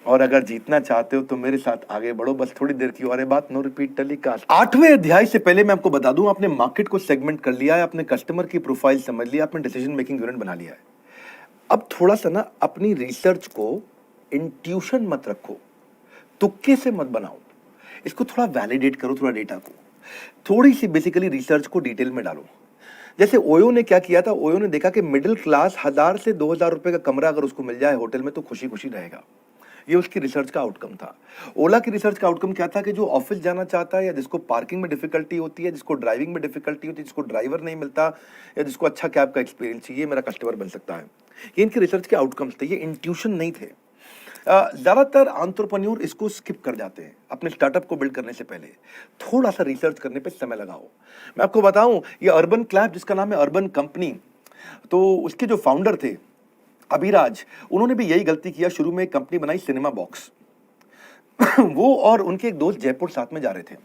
और अगर जीतना चाहते हो तो मेरे साथ आगे बढ़ो, बस थोड़ी देर की और है बात, नो रिपीट टेलीकास्ट। 8वें अध्याय से पहले मैं आपको बता दूं, आपने मार्केट को सेगमेंट कर लिया है, आपने कस्टमर की प्रोफाइल समझ लिया, आपने डिसीजन मेकिंग यूनिट बना लिया है। अब थोड़ा सा ना अपनी रिसर्च को इंट्यूशन मत रखो, तुक्के से मत बनाओ, इसको थोड़ा वैलिडेट करो, थोड़ा डेटा को, थोड़ी सी बेसिकली रिसर्च को डिटेल में डालो। जैसे ओयो ने क्या किया था, ओयो ने देखा कि मिडिल क्लास 1000 से 2000 रुपए का कमरा अगर उसको मिल जाए होटल में तो खुशी खुशी रहेगा। ये उसकी रिसर्च का आउटकम था। ओला की रिसर्च का आउटकम क्या था कि जो ऑफिस जाना चाहता है या जिसको पार्किंग में डिफिकल्टी होती है, जिसको ड्राइविंग में डिफिकल्टी होती है, जिसको ड्राइवर नहीं मिलता या जिसको अच्छा कैब का एक्सपीरियंस चाहिए, मेरा कस्टमर बन सकता है। ये इनकी रिसर्च के आउटकम्स थे, ये इंट्यूशन नहीं थे। ज्यादातर एंटरप्रेन्योर इसको स्किप कर जाते हैं अपने स्टार्टअप को बिल्ड करने से पहले। थोड़ा सा रिसर्च करने पे समय लगाओ। मैं आपको बताऊं, ये अर्बन क्लैप जिसका नाम है अर्बन कंपनी, तो उसके जो फाउंडर थे अभिराज, उन्होंने भी यही गलती किया। शुरू में एक कंपनी बनाई सिनेमा बॉक्स वो और उनके एक दोस्त जयपुर साथ में जा रहे थे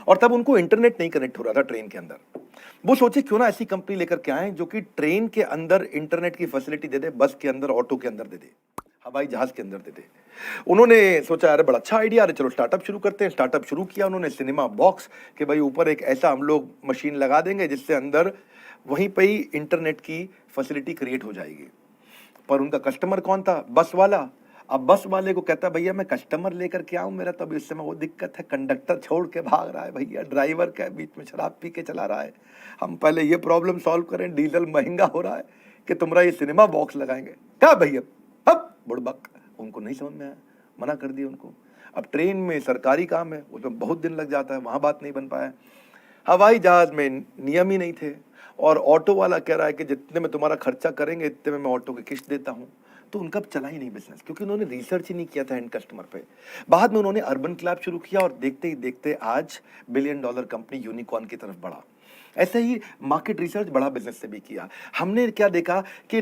और तब उनको इंटरनेट नहीं कनेक्ट हो रहा था ट्रेन के अंदर। वो सोचे क्यों ना ऐसी कंपनी लेकर के आए जो कि ट्रेन के अंदर इंटरनेट की फैसिलिटी दे दे, बस के अंदर, ऑटो के अंदर दे दे, हवाई जहाज के अंदर दे दे। उन्होंने सोचा अरे बड़ा अच्छा आइडिया, अरे चलो स्टार्टअप शुरू करते हैं। स्टार्टअप शुरू किया उन्होंने सिनेमा बॉक्स के भाई ऊपर एक ऐसा हम लोग मशीन लगा देंगे जिससे अंदर वहीं पे ही इंटरनेट की फैसिलिटी क्रिएट हो जाएगी। पर उनका कस्टमर कौन था? बस वाला। अब बस वाले को कहता भैया मैं कस्टमर लेकर के आऊं, मेरा तो अभी इस समय वो दिक्कत है, कंडक्टर छोड़ के भाग रहा है भैया, ड्राइवर का बीच में शराब पी के चला रहा है, हम पहले ये प्रॉब्लम सॉल्व करें, डीजल महंगा हो रहा है कि तुम्हारा ये सिनेमा बॉक्स लगाएंगे क्या भैया? अब बुड़बक, उनको नहीं समझ में आया, मना कर दिया उनको। अब ट्रेन में सरकारी काम है, उसमें बहुत दिन लग जाता है, वहां बात नहीं बन पाया। हवाई जहाज में नियम ही नहीं थे और ऑटो वाला कह रहा है कि जितने में तुम्हारा खर्चा करेंगे इतने में मैं ऑटो की किस्त देता हूं। तो उनका चला ही नहीं बिजनेस, क्योंकि उन्होंने रिसर्च ही नहीं किया था एंड कस्टमर पे। बाद में उन्होंने अर्बन क्लैब शुरू किया और देखते ही देखते आज $1 बिलियन कंपनी यूनिकॉर्न की तरफ बढ़ा। ऐसे ही मार्केट रिसर्च बड़ा बिजनेस से भी किया। हमने क्या देखा कि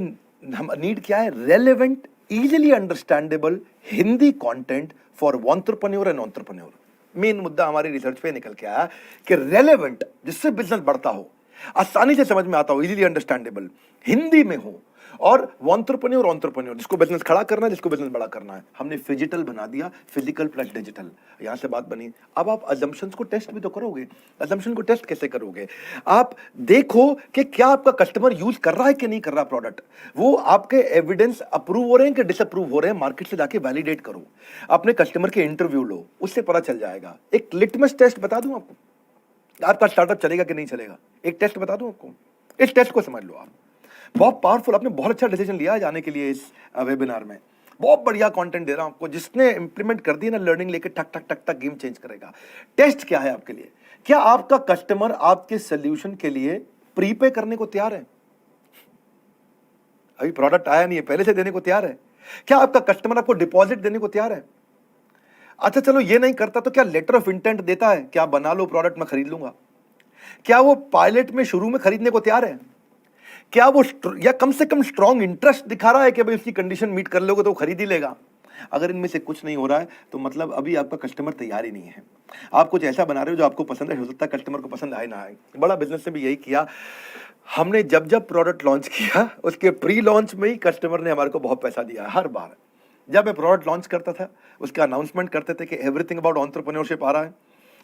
हम नीड क्या है? Relevant, easily understandable Hindi content for entrepreneur and entrepreneur. Main मुद्दा हमारी रिसर्च पे निकल के आया कि रेलेवेंट, जिससे बिजनेस बढ़ता हो, आसानी से समझ में आता हो, इजीली अंडरस्टैंडेबल, हिंदी में हो, और एंटरप्रेन्योर जिसको बिजनेस खड़ा करना है, जिसको बिजनेस बड़ा करना है। हमने फिजिटल बना दिया, फिजिकल प्लस डिजिटल, यहां से बात बनी। अब आप अजम्पशंस को टेस्ट भी तो करोगे। अजम्पशन को टेस्ट कैसे करोगे? आप देखो कि क्या आपका कस्टमर यूज कर रहा है कि नहीं कर रहा प्रोडक्ट, वो आपके एविडेंस अप्रूव हो रहे हैं कि डिसअप्रूव हो रहे हैं, मार्केट से जाके वैलिडेट करो, अपने कस्टमर के इंटरव्यू लो, उससे पता चल जाएगा। एक लिटमस टेस्ट बता दूं आपको, आपका स्टार्टअप चलेगा कि नहीं चलेगा, एक टेस्ट बता दूं आपको, इस टेस्ट को समझ लो आप। बहुत पावरफुल, आपने बहुत अच्छा डिसीजन लिया है जाने के लिए इस वेबिनार में। बहुत बढ़िया कंटेंट दे रहा हूं आपको, जिसने इंप्लीमेंट कर दी ना लर्निंग लेके, टक टक टक टक गेम चेंज करेगा। टेस्ट क्या है आपके लिए? क्या आपका कस्टमर आपके सोल्यूशन के लिए प्रीपे करने को तैयार है? अभी प्रोडक्ट आया नहीं है, पहले से देने को तैयार है? क्या आपका कस्टमर आपको डिपॉजिट देने को तैयार है? अच्छा चलो ये नहीं करता तो क्या लेटर ऑफ इंटेंट देता है, क्या बना लो प्रोडक्ट मैं खरीद लूंगा? क्या वो पायलट में शुरू में खरीदने को तैयार है? क्या वो या कम से कम स्ट्रॉन्ग इंटरेस्ट दिखा रहा है कि भाई उसकी कंडीशन मीट कर लोगे तो वो खरीद ही लेगा? अगर इनमें से कुछ नहीं हो रहा है तो मतलब अभी आपका कस्टमर तैयार ही नहीं है। आप कुछ ऐसा बना रहे हो जो आपको पसंद है, हो सकता है कस्टमर को पसंद आए ना आए। बड़ा बिजनेस ने भी यही किया। हमने जब जब प्रोडक्ट लॉन्च किया उसके प्री लॉन्च में ही कस्टमर ने हमारे को बहुत पैसा दिया। हर बार जब मैं प्रोडक्ट लॉन्च करता था उसका अनाउंसमेंट करते थे कि एवरीथिंग अबाउट एंटरप्रेन्योरशिप आ रहा है।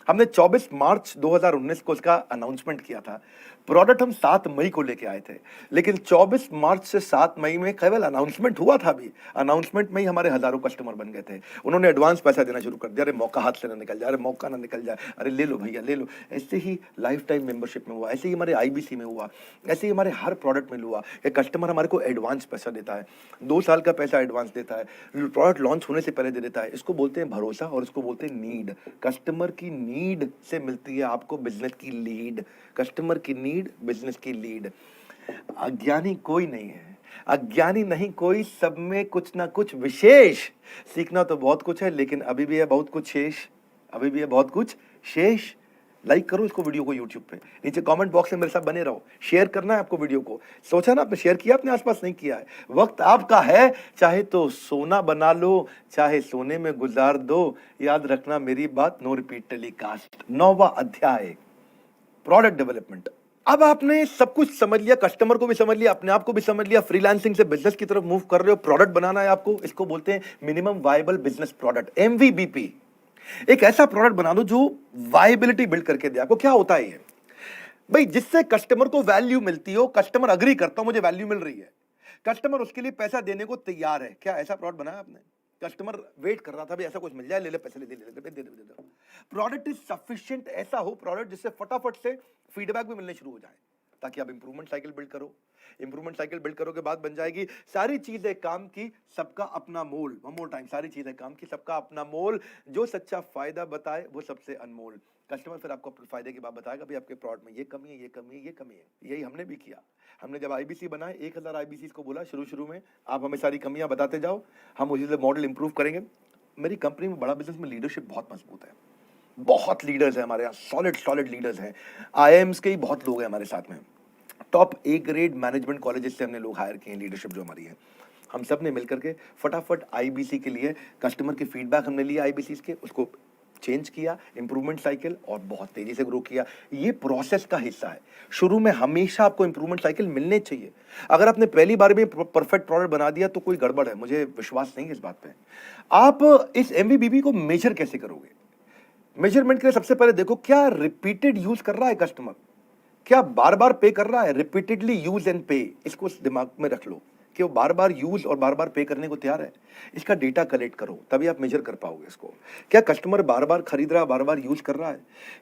हमने 24 मार्च 2019 को उसका अनाउंसमेंट किया था। प्रोडक्ट हम 7 मई को लेके आए थे, लेकिन 24 मार्च से 7 मई में केवल अनाउंसमेंट हुआ था। भी अनाउंसमेंट में ही हमारे हजारों कस्टमर बन गए थे। उन्होंने एडवांस पैसा देना शुरू कर दिया। अरे मौका हाथ से ना निकल जाए, अरे मौका ना निकल जाए, अरे ले लो भैया ले लो। ऐसे ही लाइफ टाइम मेंबरशिप में हुआ, ऐसे ही हमारे आईबीसी में हुआ, ऐसे ही हमारे हर प्रोडक्ट में हुआ। एक कस्टमर हमारे को एडवांस पैसा देता है, 2 साल का पैसा एडवांस देता है, प्रोडक्ट लॉन्च होने से पहले दे देता है। इसको बोलते हैं भरोसा और इसको बोलते हैं नीड। कस्टमर की नीड से मिलती है आपको बिजनेस की लीड। कस्टमर की नीड, बिजनेस की लीड। अज्ञानी कोई नहीं है, अज्ञानी नहीं कोई, सब में कुछ ना कुछ विशेष। सीखना तो बहुत कुछ है लेकिन अभी भी है बहुत कुछ शेष, अभी भी है बहुत कुछ शेष। लाइक करो इसको, वीडियो को यूट्यूब पे, नीचे कमेंट बॉक्स में मेरे साथ बने रहो। शेयर करना है आपको वीडियो को। सोचा ना आपने, शेयर किया अपने आसपास? नहीं किया है, वक्त आपका है। चाहे तो सोना बना लो, चाहे सोने में गुजार दो। याद रखना मेरी बात, नो रिपीट टेलीकास्ट। 9वां अध्याय, प्रोडक्ट डेवलपमेंट। अब आपने सब कुछ समझ लिया, कस्टमर को भी समझ लिया, अपने आप को भी समझ लिया, फ्रीलांसिंग से बिजनेस की तरफ मूव कर रहे हो, प्रोडक्ट बनाना है आपको, इसको बोलते हैं मिनिमम वायबल बिजनेस प्रोडक्ट, एमवीबीपी। एक ऐसा प्रोडक्ट बना दो जो वायबिलिटी बिल्ड करके दे आपको। क्या होता है ये भाई, जिससे कस्टमर को वैल्यू मिलती हो, कस्टमर अग्री करता हो मुझे वैल्यू मिल रही है, कस्टमर उसके लिए पैसा देने को तैयार है। क्या ऐसा प्रोडक्ट बनाया आपने? कस्टमर वेट कर रहा था भाई ऐसा कुछ मिल जाए, ले ले पैसे, ले दे दे दे दे। प्रोडक्ट इज सफिशिएंट, ऐसा हो प्रोडक्ट जिससे फटाफट से फीडबैक भी मिलने शुरू हो जाए, ताकि आप इंप्रूवमेंट साइकिल बिल्ड करो। इंप्रूवमेंट साइकिल बिल्ड करोगे, बाद बन जाएगी सारी चीजें काम की, सबका अपना मोल। वन मोर टाइम, सारी चीजें काम की, सबका अपना मोल। जो सच्चा फायदा बताए वो सबसे अनमोल। कस्टमर फिर आपको अपने फायदे की बात बताएगा, भाई आपके प्रोडक्ट में ये कमी है, ये कमी है, ये कमी है। यही हमने भी किया। हमने जब आईबीसी बनाए, 1000 आईबीसी को बोला शुरू में, आप हमें सारी कमियां बताते जाओ, हम उसी से मॉडल इंप्रूव करेंगे। मेरी कंपनी में, बड़ा बिजनेस में लीडरशिप बहुत मजबूत है, बहुत लीडर्स हैं हमारे यहाँ, सॉलिड लीडर्स हैं। आईआईएम्स के ही बहुत लोग हैं हमारे साथ में, top A grade management colleges से हमने लोग हायर किए हैं, लीडरशिप जो हमारी है। हम सब ने मिलकर के फटाफट आईबीसी के लिए कस्टमर की फीडबैक हमने लिया, आईबीसी के, उसको चेंज किया, इंप्रूवमेंट साइकिल, और बहुत तेजी से ग्रो किया। ये प्रोसेस का हिस्सा है। शुरू में हमेशा आपको इंप्रूवमेंट साइकिल मिलने चाहिए। अगर आपने पहली बार में परफेक्ट प्रोडक्ट बना दिया तो कोई गड़बड़ है, मुझे विश्वास नहीं है इस बात पे। आप इस एमवीबीबी को मेजर कैसे करोगे? मेजरमेंट के लिए सबसे पहले देखो, क्या रिपीटेड यूज कर रहा है कस्टमर, क्या बार बार पे कर रहा है, रिपीटेडली यूज एंड पे। इसको दिमाग में रख लो कि वो बार बार यूज और बार बार पे करने को तैयार है। इसका डेटा कलेक्ट करो, तभी आप मेजर कर पाओगे इसको। क्या कस्टमर बार बार खरीद रहा है, बार बार यूज कर रहा है?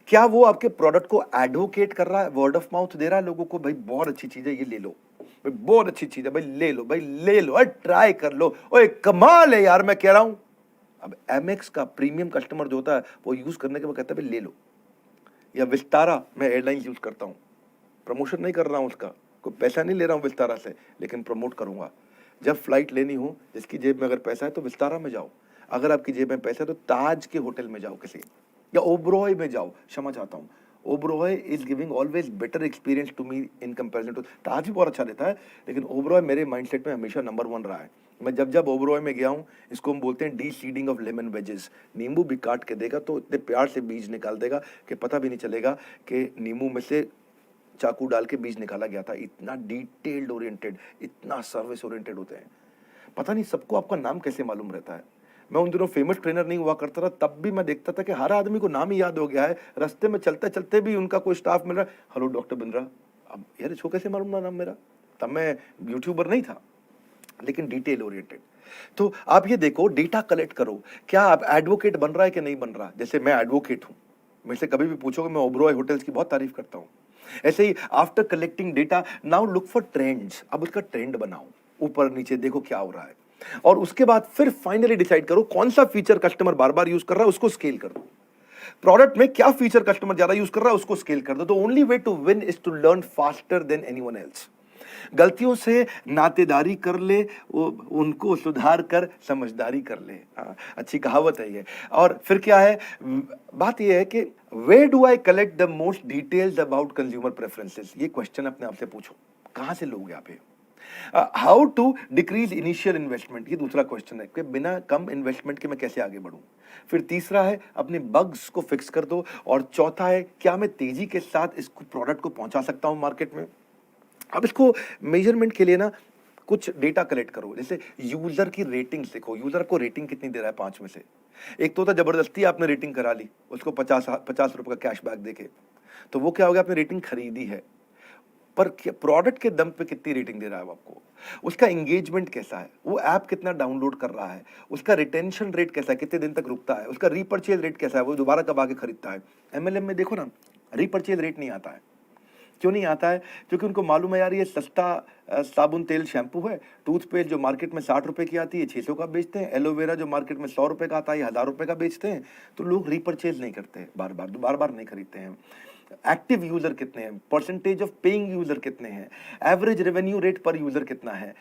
क्या वो आपके प्रोडक्ट को एडवोकेट कर रहा है, वर्ड ऑफ माउथ दे रहा है लोगों को, भाई बहुत अच्छी चीज है, ये ले लो भाई, बहुत अच्छी चीज है भाई, ले लो भाई, ले लो, ट्राई कर लो, ओए कमाल है यार, मैं कह रहा हूं। अब एमएक्स का प्रीमियम कस्टमर जो होता है, वो यूज करने के बाद कहता है भाई ले लो। या विस्तारा, मैं एयरलाइंस यूज करता हूं, प्रमोशन नहीं कर रहा हूं उसका, कोई पैसा नहीं ले रहा हूं विस्तारा से, लेकिन प्रमोट करूंगा। जब फ्लाइट लेनी हो, जिसकी जेब में अगर पैसा है तो विस्तारा में जाओ, अगर आपकी जेब में पैसा है तो ताज के होटल में जाओ किसी, या ओबरॉय में जाओ। क्षमा चाहता हूँ, Oberoi is giving always better experience to me in comparison to, Taj भी बहुत अच्छा देता है, लेकिन ओबरॉय मेरे माइंडसेट में हमेशा नंबर 1 रहा है। मैं जब ओबरॉय में गया हूँ, इसको हम बोलते हैं D seeding of lemon wages. नींबू भी काट के देगा तो इतने प्यार से बीज निकाल देगा कि पता भी नहीं चलेगा कि नींबू में से चाकू डाल के बीज निकाला गया था। इतना डिटेल्ड ओरिएंटेड, इतना सर्विस ओरिएंटेड होते हैं। पता नहीं सबको आपका नाम कैसे मालूम रहता है। मैं उन दिनों फेमस ट्रेनर नहीं हुआ करता था, तब भी मैं देखता था कि हर आदमी को नाम ही याद हो गया है, रास्ते में चलते चलते भी उनका कोई स्टाफ मिल रहा है, हेलो डॉक्टर बिंद्रा। अब यार इसको कैसे मालूम ना नाम मेरा? तब मैं यूट्यूबर नहीं था, लेकिन डिटेल ओरिएंटेड। तो आप ये देखो, डेटा कलेक्ट करो, क्या आप एडवोकेट बन रहा है कि नहीं बन रहा। जैसे मैं एडवोकेट हूं, मेरे से कभी भी पूछोगे, मैं ओबरॉय होटल्स की बहुत तारीफ करता हूं। ऐसे ही after collecting data, now look for trends. अब उसका ट्रेंड बनाओ, ऊपर नीचे देखो क्या हो रहा है, और उसके बाद फिर फाइनली डिसाइड करो कौन सा फीचर कस्टमर बार बार यूज कर रहा है, उसको स्केल कर दो। प्रोडक्ट में क्या फीचर कस्टमर ज्यादा यूज कर रहा है, उसको स्केल कर दो। The only way to win is to learn faster than anyone else. गलतियों से नातेदारी कर ले, उनको सुधार कर समझदारी कर ले। अच्छी कहावत है ये। और फिर क्या है, बात ये है कि where do I collect the most details about consumer preferences. ये क्वेश्चन अपने आप से पूछो, कहां से लोगे आप ये। How to decrease initial investment, ये दूसरा क्वेश्चन है कि बिना कम इन्वेस्टमेंट के मैं कैसे आगे बढ़ूं। फिर तीसरा है अपने बग्स को फिक्स कर दो, और चौथा है क्या मैं तेजी के साथ इस प्रोडक्ट को पहुंचा सकता हूं मार्केट में। अब इसको मेजरमेंट के लिए ना कुछ डेटा कलेक्ट करो, जैसे यूजर की रेटिंग देखो, यूजर को रेटिंग कितनी दे रहा है 5 में से। एक तो जबरदस्ती आपने रेटिंग करा ली, उसको 50 रुपए का कैशबैक देके, तो वो क्या हो गया, आपने रेटिंग खरीदी है, पर प्रोडक्ट के दम पे कितनी रेटिंग दे रहा है वो आपको, उसका एंगेजमेंट कैसा है, वो ऐप कितना डाउनलोड कर रहा है, उसका रिटेंशन रेट कैसा है, कितने दिन तक रुकता है, उसका रीपर्चेज रेट कैसा है, वो दोबारा कब आके खरीदता है। एमएलएम में देखो ना, रीपर्चेज रेट नहीं आता है। क्यों नहीं आता है? क्योंकि उनको मालूम है यार ये सस्ता साबुन तेल शैम्पू है, टूथपेस्ट जो मार्केट में 60 रुपए की आती है 600 का बेचते हैं, एलोवेरा जो मार्केट में 100 रुपए का आता है 1000 रुपए का बेचते हैं, तो लोग रीपर्चेज नहीं करते, बार बार नहीं खरीदते हैं। एक्टिव यूजर कितने हैं, परसेंटेज ऑफ पेइंग यूजर कितने हैं, एवरेज रेवेन्यू रेट पर यूजर कितना है,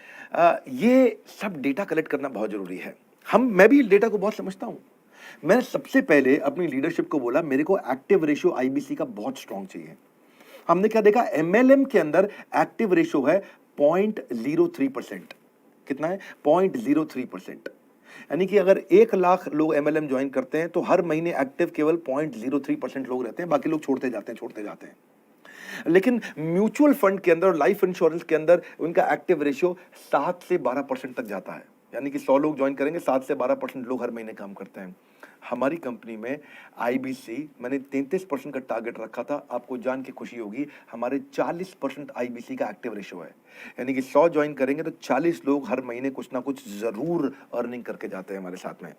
ये सब डेटा कलेक्ट करना बहुत जरूरी है। मैं भी डेटा को बहुत समझता हूँ। मैं सबसे पहले अपनी लीडरशिप को बोला, मेरे को एक्टिव रेशियो आईबीसी का बहुत स्ट्रांग चाहिए। हमने क्या देखा, एमएलएम के अंदर एक्टिव रेशियो है 0.03%। कितना है? 0.03%। यानी कि अगर 1 लाख लोग एमएलएम ज्वाइन करते हैं तो हर महीने एक्टिव केवल 0.03% लोग रहते हैं, बाकी लोग छोड़ते जाते हैं। लेकिन म्यूचुअल फंड के अंदर और लाइफ इंश्योरेंस के अंदर उनका एक्टिव रेशियो 7 से 12% तक जाता है, यानी कि 100 लोग ज्वाइन करेंगे, 7 से 12% लोग हर महीने काम करते हैं। हमारी कंपनी में आईबीसी मैंने 33% का टारगेट रखा था। आपको जान के खुशी होगी हमारे 40% आईबीसी का एक्टिव रेशियो है, यानी कि 100 ज्वाइन करेंगे तो 40 लोग हर महीने कुछ ना कुछ जरूर अर्निंग करके जाते हैं हमारे साथ में।